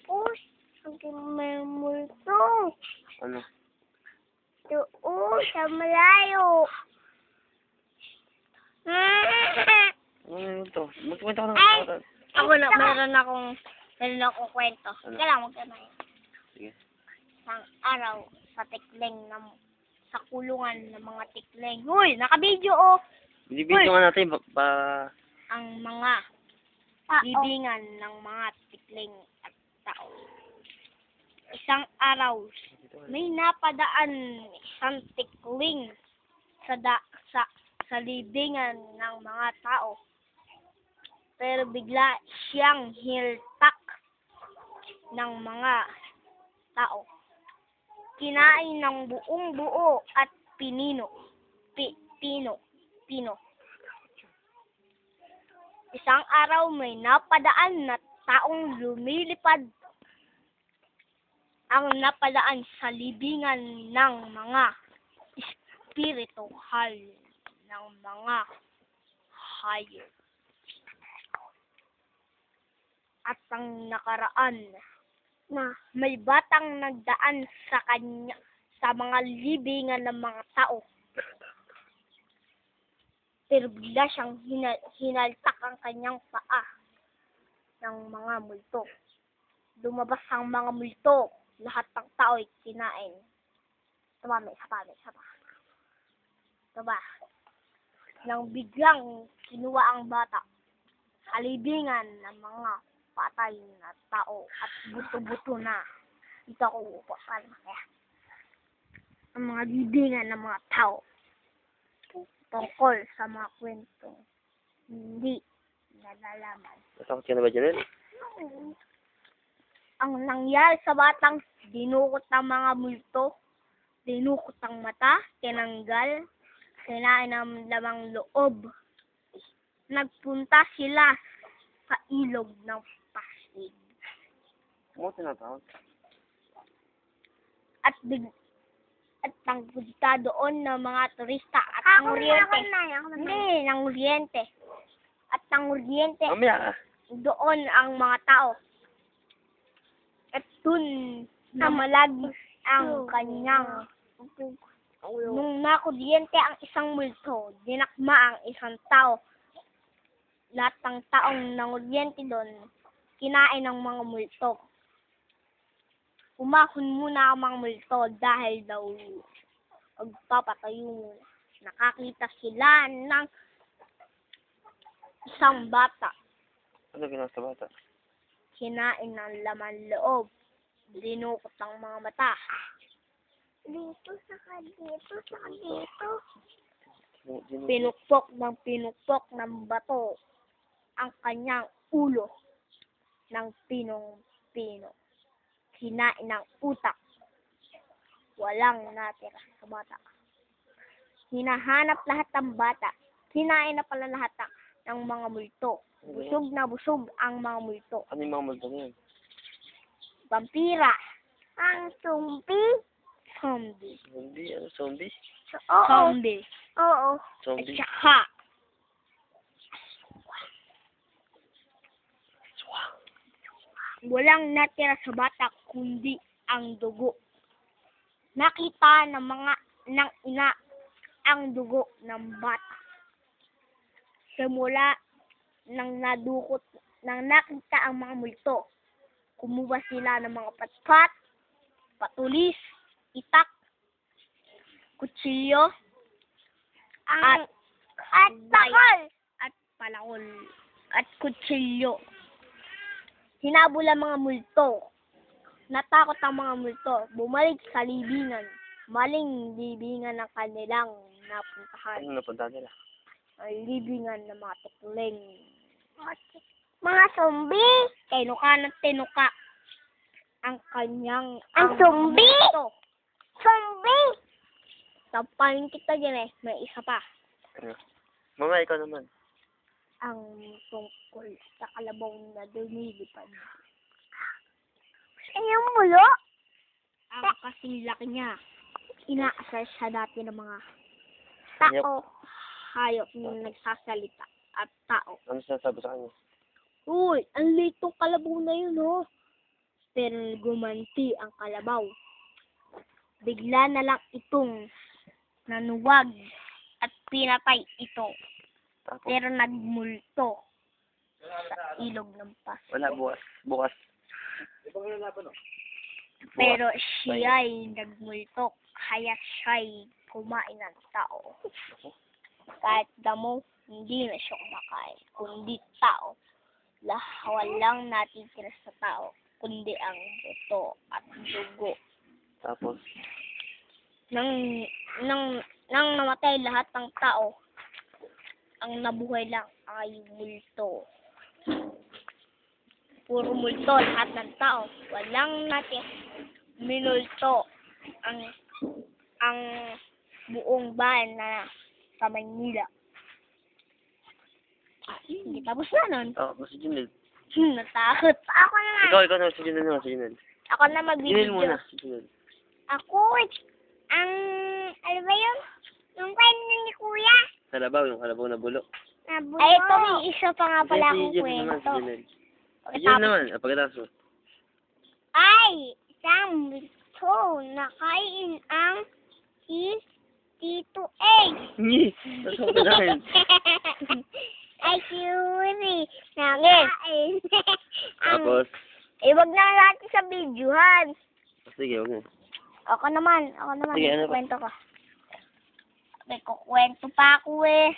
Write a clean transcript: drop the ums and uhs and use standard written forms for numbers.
Tapos, May multo. ano? Doon, sa malayo. Ano yun to? Magkwento ka ng Ay! bata. Ako na, meron akong kwento. Ano? Kailangan mo na yun. Sige. Isang araw sa tikling sa kulungan ng mga tikling. Uy, naka-video oh! Binibidyo nga natin, Ang mga libingan ng mga tikling at tao. Isang araw, may napadaan isang tikling sa libingan ng mga tao. Pero bigla siyang hiltak ng mga tao. Kinain ng buong buo at pino. Isang araw may napadaan na taong lumilipad. Ang napadaan sa libingan ng mga espirituhal ng mga hayop. At ang nakaraan na may batang nagdaan sa kanya sa mga libingan ng mga tao. Pero bigla siyang hinaltak ang kanyang paa ng mga multo. Lumabas ang mga multo. Lahat ng tao ay kinain. Tama, may isa pa. Tama. Nang biglang kinuha ang bata sa libingan ng mga patay na tao at buto-buto na. Dito ako upo. Ang mga libingan ng mga tao tungkol sa mga kwentong hindi nalalaman. natakot ka na ba dyan? Ang nangyari sa batang, dinukot ang mga multo, dinukot ang mata, tinanggal, kinain ang lamang loob. Nagpunta sila sa ilog ng Pasig. Mo tinatakot. At nagpunta doon ng mga turista at ng kuryente. Hindi, ng kuryente. At ng kuryente, Mamaya ka. doon ang mga tao. At dun namalag ang kanyang. Nung nakuryente ang isang multo, dinakma ang isang tao. Lahat ng taong nanguryente doon, kinain ng mga multo. Umahon muna ang mga multo dahil daw magpapatayo muna. Nakakita sila ng isang bata. Ano ginawa sa bata? Kinain ng laman loob. Dinukot ang mga mata. Dito. Pinukpok ng bato ang kanyang ulo ng pinong-pino. Kinain ng utak. Walang natira sa bata. Hinahanap lahat ng bata. Kinain na pala lahat ng mga multo. Busog na busog ang mga multo. Ano yung mga multo niyan? Vampira. Ang zombie. Zombie. Zombie? Ano? Zombie? Zombie. Oo. Zombie? At saka, walang natira sa bata kundi ang dugo. Nakita ng ina ang dugo ng bata. Simula nang nakita ang mga multo, kumuha sila ng mga patpat, patulis, itak, kutsilyo, at palakol, at kutsilyo. Hinabol ang mga multo. Natakot ang mga multo. Bumalik sa libingan. Maling libingan ng kanilang napuntahan. Ano napunta nila? Ang libingan ng mga tikling. Mga zombie! Tinuka ng tinuka. Ang kanyang... Ang zombie! Zombie! Tapanin kita dyan eh. May isa pa. Ano? Mama, ikaw naman. Ang tungkol sa kalabaw na lumilipad. Yung mulo? Ang kasing laki niya. Inaasar siya dati ng mga tao. Hayop na nagsasalita at tao. Ano sinasabi sa kanya? Uy, ang liit tong kalabaw na yun, oh. Pero gumanti ang kalabaw. Bigla na lang itong nanuwag at pinatay ito. Tapos, Pero nagmulto sa ilog ng paso. wala, bukas. Bukas. Pero siya'y nagmulto, kaya siya'y kumain ng tao. Kahit damo, hindi na siya kumakain, kundi tao. Walang natitira sa tao, kundi ang buto at dugo. Tapos, Nang namatay lahat ng tao, ang nabuhay lang ay multo. Puro multo lahat ng tao. Walang minulto ang buong bayan na sa Maynila. Hindi tapos na nun. tapos si Junel. Natakot. Ako na. Ikaw na, si Junel na, si Junel. Ako na Junel magbibideo. muna, si Junel. Ako, ano ba yun? Yung kwento ni Kuya. Kalabaw, yung kalabaw na bulok. Ay, ito may isa pa nga pala akong Si Junel naman, si kwento. Junel. Si Junel naman, pagkatapos mo. Ay, isang multo nakain ang si Tito A. Nyi! Tapos mo na rin. Ay, Curie. Nakain. Tapos, Wag na natin sa videohan. sige, huwag na. Ako naman. Sige, ano pa? Kwento ka. May kukwento pa ako eh.